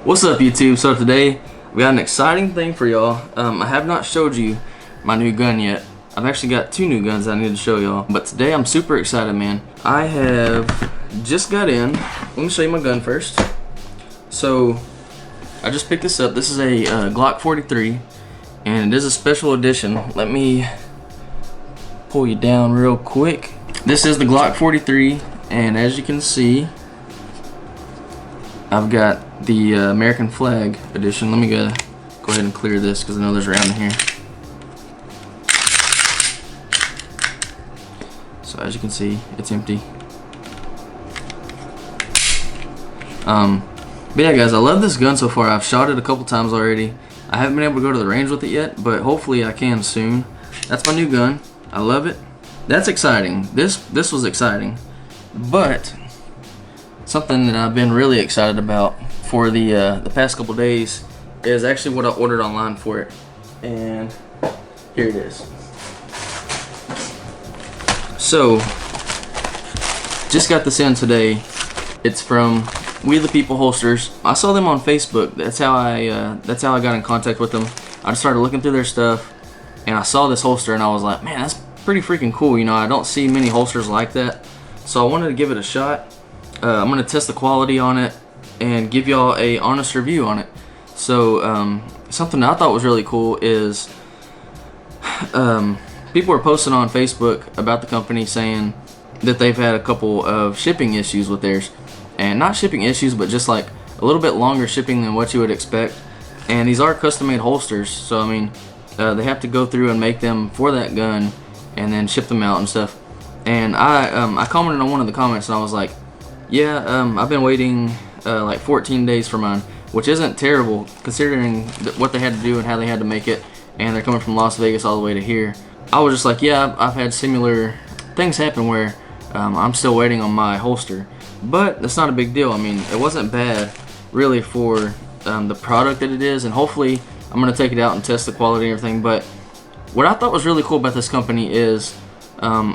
What's up, YouTube? So today we got an exciting thing for y'all. I have not showed you my new gun yet. I've actually got two new guns I need to show y'all, but today I'm super excited, man. I have just got in. Let me show you my gun first. So I just picked this up. This is a Glock 43 and it is a special edition. Let me pull you down real quick. This is the Glock 43, and as you can see, I've got the American flag edition. Let me go ahead and clear this because I know there's around in here. So as you can see, it's empty. But yeah, guys, I love this gun so far. I've shot it a couple times already. I haven't been able to go to the range with it yet, but hopefully I can soon. That's my new gun. I love it. That's exciting. This was exciting, but something that I've been really excited about for the past couple days is actually what I ordered online for it, and here it is. So just got this in today. It's from We the People Holsters. I saw them on Facebook. That's how I got in contact with them. I just started looking through their stuff, and I saw this holster, and I was like, man, that's pretty freaking cool. You know, I don't see many holsters like that, so I wanted to give it a shot. I'm gonna test the quality on it and give y'all a honest review on it. So something that I thought was really cool is people are posting on Facebook about the company saying that they've had a couple of shipping issues with theirs, and not shipping issues, but just like a little bit longer shipping than what you would expect. And these are custom-made holsters, so I mean, they have to go through and make them for that gun and then ship them out and stuff. And I commented on one of the comments, and I was like, yeah, I've been waiting like 14 days for mine, which isn't terrible considering what they had to do and how they had to make it, and they're coming from Las Vegas all the way to here. I was just like, yeah, I've had similar things happen where I'm still waiting on my holster, but that's not a big deal. I mean, it wasn't bad really for the product that it is, and hopefully I'm gonna take it out and test the quality and everything. But what I thought was really cool about this company is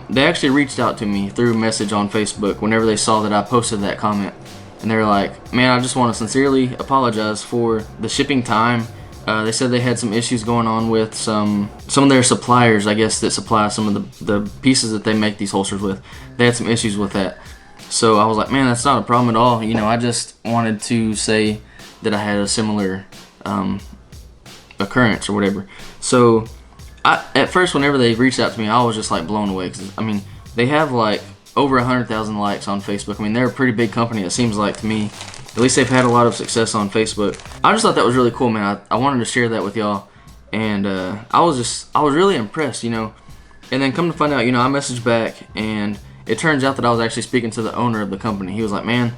they actually reached out to me through message on Facebook whenever they saw that I posted that comment, and they were like, man, I just want to sincerely apologize for the shipping time. They said they had some issues going on with some of their suppliers, I guess, that supply some of the pieces that they make these holsters with. They had some issues with that. So I was like, man, that's not a problem at all. You know, I just wanted to say that I had a similar occurrence or whatever. So at first, whenever they reached out to me, I was just like blown away. Cause, I mean, they have like over 100,000 likes on Facebook. I mean, they're a pretty big company, it seems like to me. At least they've had a lot of success on Facebook. I just thought that was really cool, man. I wanted to share that with y'all, and I was really impressed, you know. And then come to find out, you know, I messaged back, and it turns out that I was actually speaking to the owner of the company. He was like, man,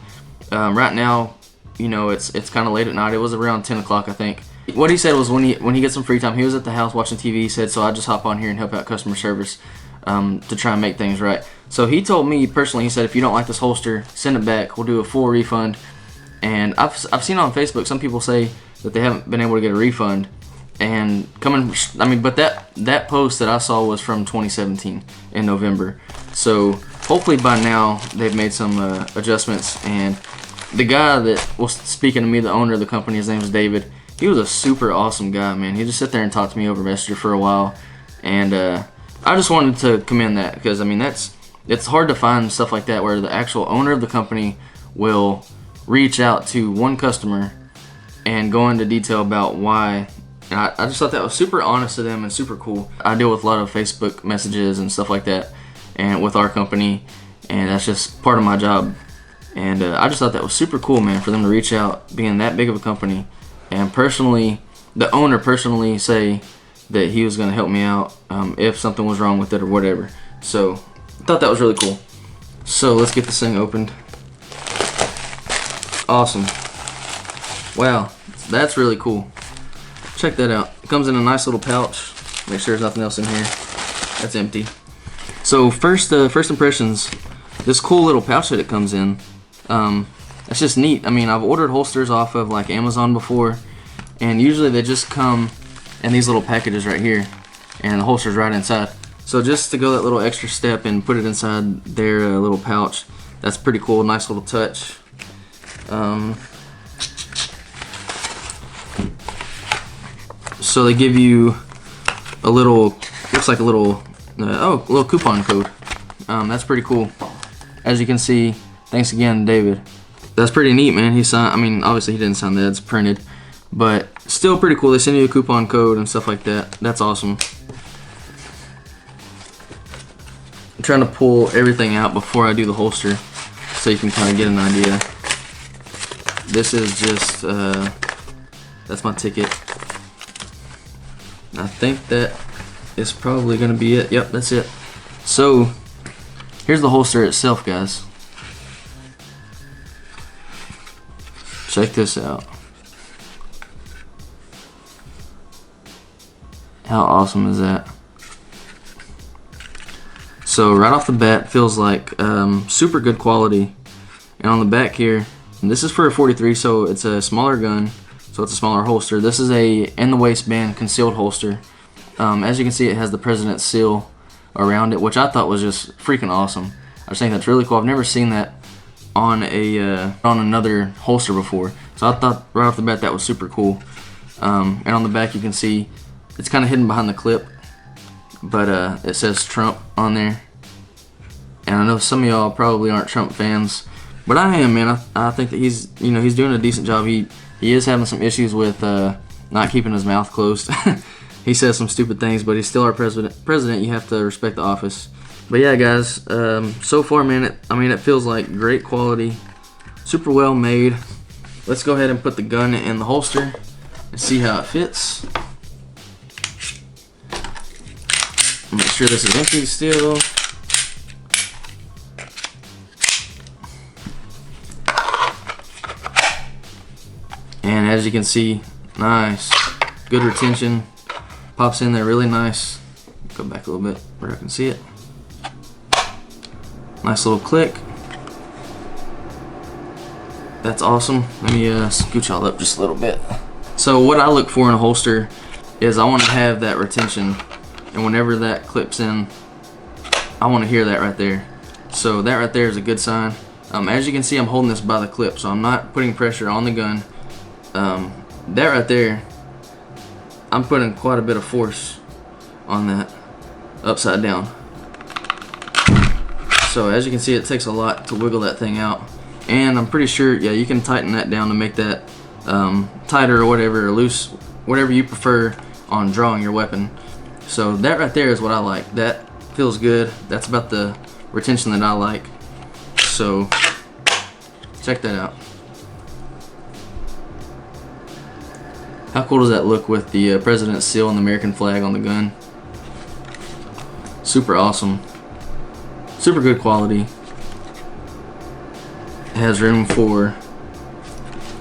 right now, you know, it's kind of late at night. It was around 10 o'clock, I think. What he said was when he gets some free time, he was at the house watching TV. He said, so I just hop on here and help out customer service to try and make things right. So he told me personally, he said, if you don't like this holster, send it back. We'll do a full refund. And I've seen on Facebook some people say that they haven't been able to get a refund. And but that post that I saw was from 2017 in November. So hopefully by now they've made some adjustments. And the guy that was speaking to me, the owner of the company, his name is David. He was a super awesome guy, man. He just sat there and talked to me over Messenger for a while, and I just wanted to commend that, because I mean it's hard to find stuff like that where the actual owner of the company will reach out to one customer and go into detail about why. And I just thought that was super honest of them and super cool. I deal with a lot of Facebook messages and stuff like that, and with our company, and that's just part of my job. And I just thought that was super cool, man, for them to reach out, being that big of a company, and the owner personally say that he was going to help me out if something was wrong with it or whatever. So I thought that was really cool. So let's get this thing opened. Awesome. Wow, that's really cool. Check that out. It comes in a nice little pouch. Make sure there's nothing else in here. That's empty. So first impressions, this cool little pouch that it comes in. That's just neat. I mean, I've ordered holsters off of like Amazon before, and usually they just come in these little packages right here, and the holster's right inside. So just to go that little extra step and put it inside their little pouch, that's pretty cool. Nice little touch. So they give you a little, looks like a little, a little coupon code. That's pretty cool. As you can see, thanks again, David. That's pretty neat, man. He signed, I mean, obviously he didn't sign that, it's printed, but still pretty cool. They send you a coupon code and stuff like that. That's awesome. I'm trying to pull everything out before I do the holster so you can kind of get an idea. This is just, that's my ticket. I think that is probably going to be it. Yep, that's it. So, here's the holster itself, guys. Check this out. How awesome is that? So right off the bat, feels like super good quality. And on the back here, and this is for a 43, so it's a smaller gun, so it's a smaller holster. This is a in the waistband concealed holster. As you can see, it has the president's seal around it, which I thought was just freaking awesome. I just think that's really cool. I've never seen that on a on another holster before, so I thought right off the bat that was super cool. And on the back, you can see it's kind of hidden behind the clip, but it says Trump on there. And I know some of y'all probably aren't Trump fans, but I am, man. I think that he's doing a decent job. He is having some issues with not keeping his mouth closed. He says some stupid things, but he's still our president. You have to respect the office. But yeah, guys, so far, man, it feels like great quality, super well made. Let's go ahead and put the gun in the holster and see how it fits. Make sure this is empty still. And as you can see, nice, good retention. Pops in there really nice. Go back a little bit where I can see it. Nice little click. That's awesome. Let me scooch y'all up just a little bit. So what I look for in a holster is I want to have that retention, and whenever that clips in, I want to hear that right there. So that right there is a good sign. As you can see, I'm holding this by the clip, so I'm not putting pressure on the gun. That right there, I'm putting quite a bit of force on that upside down. So as you can see, it takes a lot to wiggle that thing out, and I'm pretty sure, yeah, you can tighten that down to make that tighter or whatever, or loose, whatever you prefer on drawing your weapon. So that right there is what I like. That feels good. That's about the retention that I like. So check that out. How cool does that look with the president's seal and the American flag on the gun? Super awesome. Super good quality. It has room for,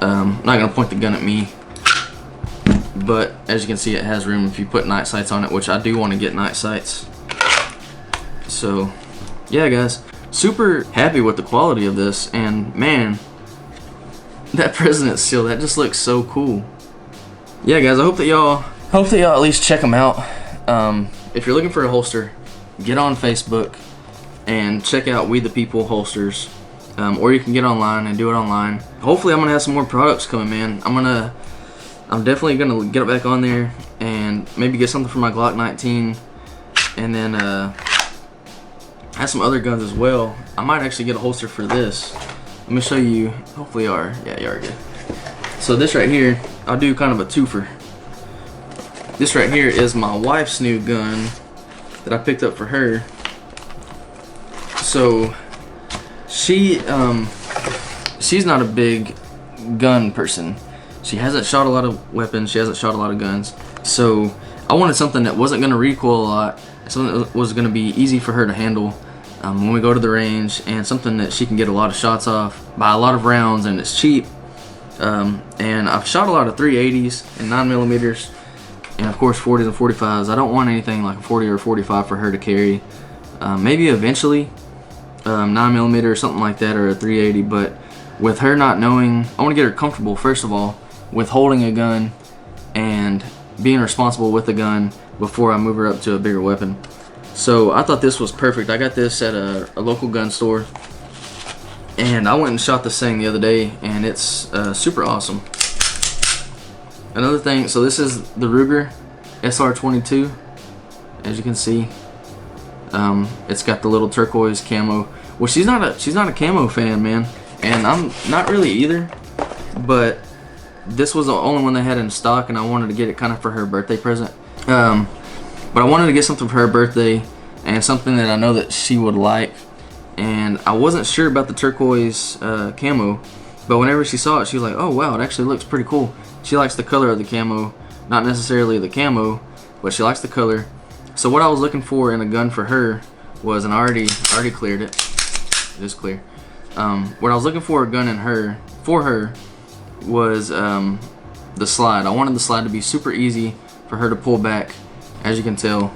I'm not going to point the gun at me, but as you can see, it has room if you put night sights on it, which I do want to get night sights. So yeah, guys, super happy with the quality of this, and man, that president's seal, that just looks so cool. Yeah, guys, I hope that y'all at least check them out. If you're looking for a holster, get on Facebook and check out We the People holsters, or you can get online and do it online. Hopefully, I'm gonna have some more products coming, man. I'm definitely gonna get it back on there and maybe get something for my Glock 19, and then have some other guns as well. I might actually get a holster for this. Let me show you. Hopefully, you are. Yeah, you are good. So this right here, I'll do kind of a twofer. This right here is my wife's new gun that I picked up for her. So she's not a big gun person. She hasn't shot a lot of weapons. She hasn't shot a lot of guns. So I wanted something that wasn't going to recoil a lot, something that was going to be easy for her to handle when we go to the range, and something that she can get a lot of shots off, buy a lot of rounds, and it's cheap. And I've shot a lot of 380s and 9mm, and of course 40s and 45s. I don't want anything like a 40 or 45 for her to carry. Maybe eventually 9mm or something like that, or a 380, but with her not knowing, I want to get her comfortable first of all with holding a gun and being responsible with the gun before I move her up to a bigger weapon. So I thought this was perfect. I got this at a local gun store, and I went and shot this thing the other day, and it's super awesome. Another thing, so this is the Ruger SR22. As you can see, it's got the little turquoise camo. Well, she's not a camo fan, man, and I'm not really either. But this was the only one they had in stock, and I wanted to get it kind of for her birthday present. But I wanted to get something for her birthday, and something that I know that she would like. And I wasn't sure about the turquoise camo, but whenever she saw it, she was like, "Oh wow, it actually looks pretty cool." She likes the color of the camo, not necessarily the camo, but she likes the color. So what I was looking for in a gun for her was, and I already cleared it. It is clear. What I was looking for a gun in her was the slide. I wanted the slide to be super easy for her to pull back. As you can tell,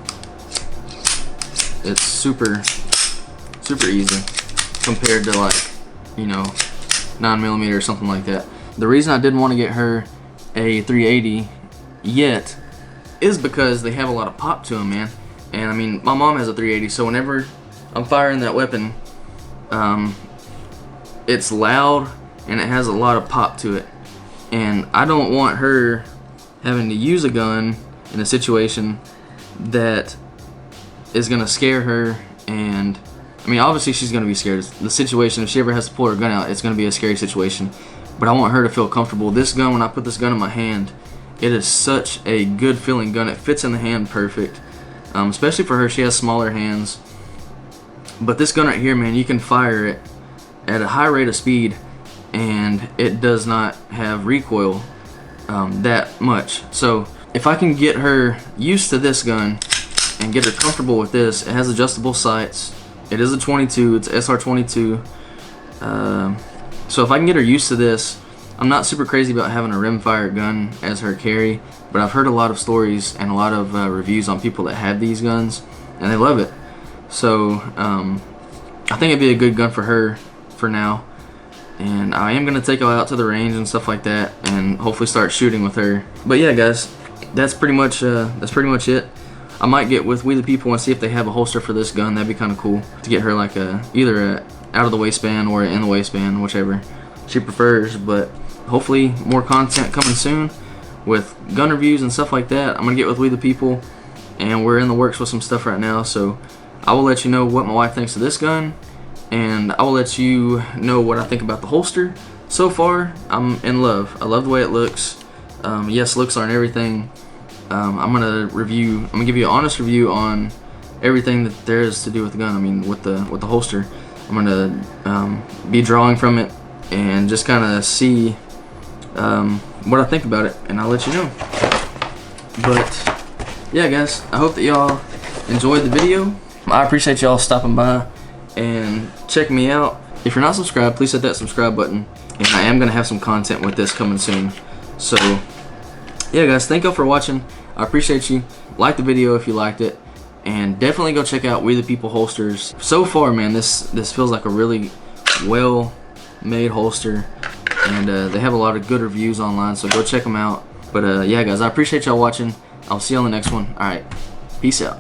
it's super easy compared to, like, you know, 9mm or something like that. The reason I didn't want to get her a 380 yet is because they have a lot of pop to them, man. And I mean, my mom has a 380, so whenever I'm firing that weapon, it's loud and it has a lot of pop to it. And I don't want her having to use a gun in a situation that is gonna scare her. And I mean, obviously she's gonna be scared. The situation, if she ever has to pull her gun out, it's gonna be a scary situation. But I want her to feel comfortable. This gun, when I put this gun in my hand, it is such a good feeling gun. It fits in the hand perfect, especially for her. She has smaller hands. But this gun right here, man, you can fire it at a high rate of speed, and it does not have recoil that much. So if I can get her used to this gun and get her comfortable with this, it has adjustable sights. It is a 22. It's SR22. So if I can get her used to this, I'm not super crazy about having a rimfire gun as her carry, but I've heard a lot of stories and a lot of reviews on people that have these guns, and they love it. So I think it'd be a good gun for her for now, and I am gonna take her out to the range and stuff like that, and hopefully start shooting with her. But yeah, guys, that's pretty much it. I might get with We The People and see if they have a holster for this gun. That'd be kind of cool to get her like either a out of the waistband or in the waistband, whichever she prefers. But hopefully more content coming soon with gun reviews and stuff like that. I'm gonna get with We The People, and we're in the works with some stuff right now, so I will let you know what my wife thinks of this gun, and I will let you know what I think about the holster. So far, I'm in love. I love the way it looks. Yes, looks aren't everything. I'm gonna give you an honest review on everything that there is to do with the gun. I mean, with the holster. I'm gonna be drawing from it and just kind of see what I think about it, and I'll let you know. But yeah, guys, I hope that y'all enjoyed the video. I appreciate y'all stopping by and checking me out. If you're not subscribed, please hit that subscribe button, and I am gonna have some content with this coming soon. So yeah, guys, thank y'all for watching. I appreciate you. Like the video if you liked it, and definitely go check out We The People holsters. So far, man, this feels like a really well made holster, and they have a lot of good reviews online, so go check them out. But yeah, guys, I appreciate y'all watching. I'll see you on the next one. All right, peace out.